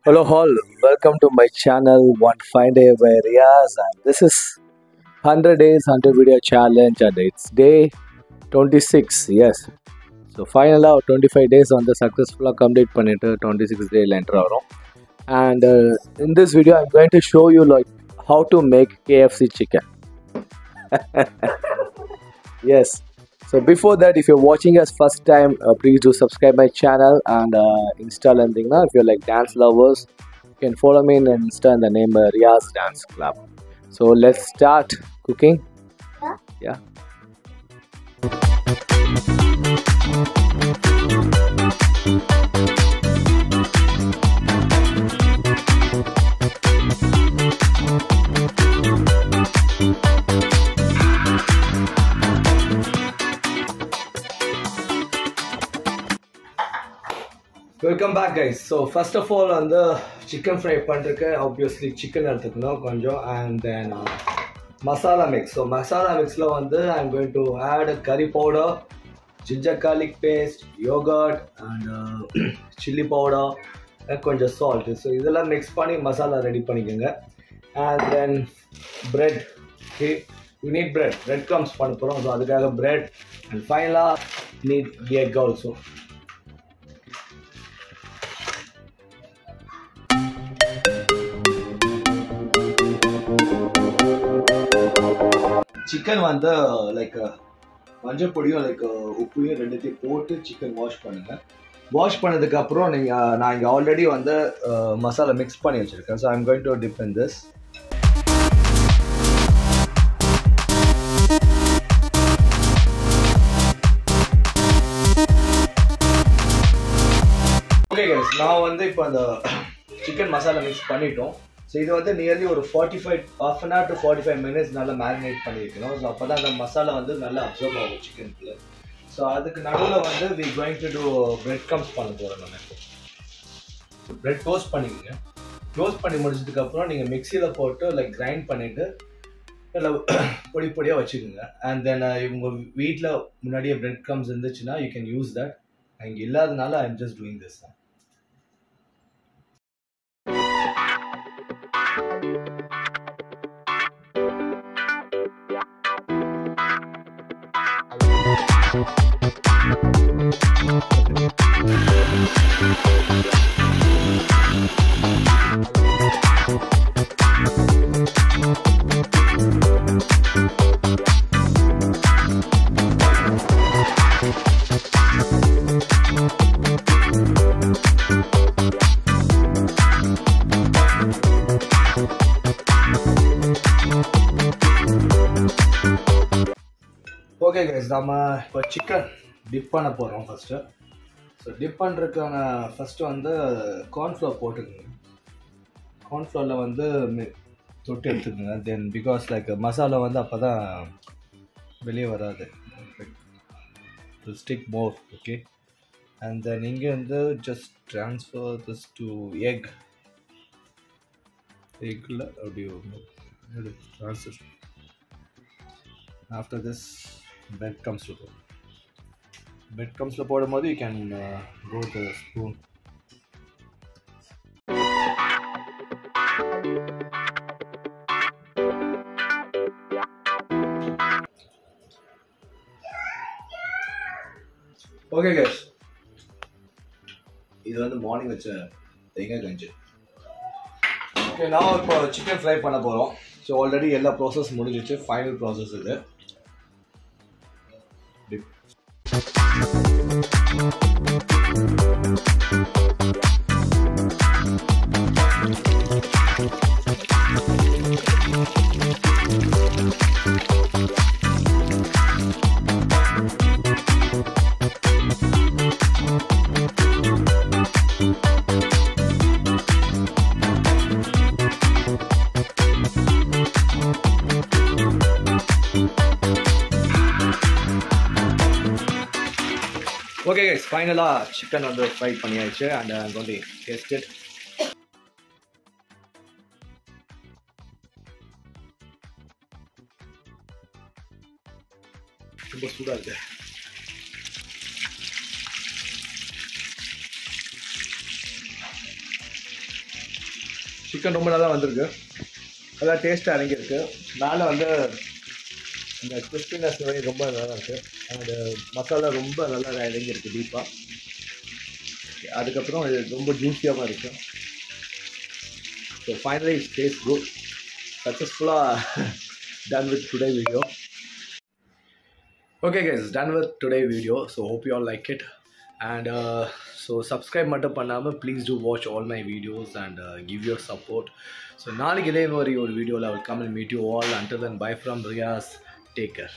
Hello, all. Welcome to my channel One Fine Day by Riaz, and this is 100 days 100 video challenge, and it's day 26. Yes, so final out 25 days on the successful complete பண்ணிட்டு 26 day enter ஆகிறோம். And in this video, I'm going to show you like how to make KFC chicken. Yes. So before that, if you're watching us first time, please do subscribe my channel and install anything now. If you're like dance lovers, you can follow me in Insta in the name Riaz Dance Club. So let's start cooking. Yeah. Welcome back, guys. So first of all, on the chicken fry பண்றதுக்கு obviously chicken எடுத்துக்கணும் கொஞ்சம், and then masala mix. So masala mixல வந்து I'm going to add curry powder, ginger garlic paste, yogurt, and chili powder, and கொஞ்சம் salt. So இதெல்லாம் mix பண்ணி masala ready பண்ணிக்கோங்க. And then bread. Okay, you need bread crumbs பண்ண போறோம். So அதுக்காக bread, and finally need egg also. Chicken வந்து like மஞ்சள் பொடியும் லைக் உப்பையும் ரெண்டுத்தையும் போட்டு சிக்கன் வாஷ் பண்ணுங்கள். வாஷ் பண்ணதுக்கப்புறம் நான் இங்கே ஆல்ரெடி வந்து மசாலா மிக்ஸ் பண்ணி வச்சுருக்கேன். So I'm going to tip in this. Okay guys, நான் வந்து இப்போ அந்த சிக்கன் மசாலா மிக்ஸ் பண்ணிட்டோம். ஸோ இது வந்து நியர்லி ஒரு half an hour to 45 minutes நல்லா மேரினேட் பண்ணியிருக்கணும். ஸோ அப்போ தான் அந்த மசாலா வந்து நல்லா அப்சர்வ் ஆகும் சிக்கனுக்குள்ள. ஸோ அதுக்கு நடுவில் வந்து we going to do bread crumbs பண்ண போகிறோம். நம்ம இப்போ பிரெட் டோஸ்ட் பண்ணிக்கோங்க. டோஸ்ட் பண்ணி முடிச்சதுக்கப்புறம் நீங்கள் மிக்சியில் போட்டு லைக் கிரைண்ட் பண்ணிவிட்டு இல்லை பொடி பொடியாக வச்சுக்கோங்க. அண்ட் தென் இவங்க வீட்டில் முன்னாடியே பிரெட் கம்ஸ் இருந்துச்சுன்னா யூ கேன் யூஸ் தட். இங்கே இல்லாதனால I am just doing this தான். ஓகே கைஸ், நம்ம இப்போ சிக்கன் டிப் பண்ண போகிறோம் ஃபஸ்ட்டு. ஸோ டிப் பண்ணுறதுக்கான ஃபஸ்ட்டு வந்து கார்ன்ஃப்ளவர் போட்டுக்கோங்க. கார்ன்ஃப்ளவரில் வந்து தொட்டு எடுத்துக்கோங்க. தென் பிகாஸ் லைக் மசாலா வந்து அப்போ தான் வெளியே வராது, stick more. Okay, and then இங்கே வந்து ஜஸ்ட் ட்ரான்ஸ்ஃபர் திஸ் டு எக்கில் அப்படி transfer. After this, bread comes to go. Bread comes to போடும்போது you can go with the spoon. Okay guys, இது வந்து மார்னிங் வச்ச தேங்காய் கஞ்சி. ஓகே, நான் இப்போ சிக்கன் ஃப்ரை பண்ண போகிறோம். ஸோ ஆல்ரெடி எல்லா ப்ராசஸ் முடிஞ்சிச்சு. ஃபைனல் ப்ராசஸ் இது. Okay guys, finally chicken on the fry பண்ணியாச்சு, and I'm going to taste it. ரொம்ப சூடா இருக்கு. சிக்கன் ரொம்ப நல்லா வந்திருக்கு, நல்லா டேஸ்ட்டாக இறங்கியிருக்கு. மேலே வந்து இந்த கிறிஸ்பினஸ் ரொம்ப நல்லா இருக்குது. அந்த மசாலா ரொம்ப நல்லா இறங்கியிருக்கு டீப்பாக. அதுக்கப்புறம் இது ரொம்ப ஜூஸியாகவும் இருக்குது. So finally it's taste good. சக்ஸஸ்ஃபுல்லாக done with today video. Okay guys, done with today video. So hope you all like it. And so subscribe mattum pannama, please do watch all my videos and give your support. So naalik idhe mari or video la I will come and meet you all. Until then, bye from Riyaz. Take care.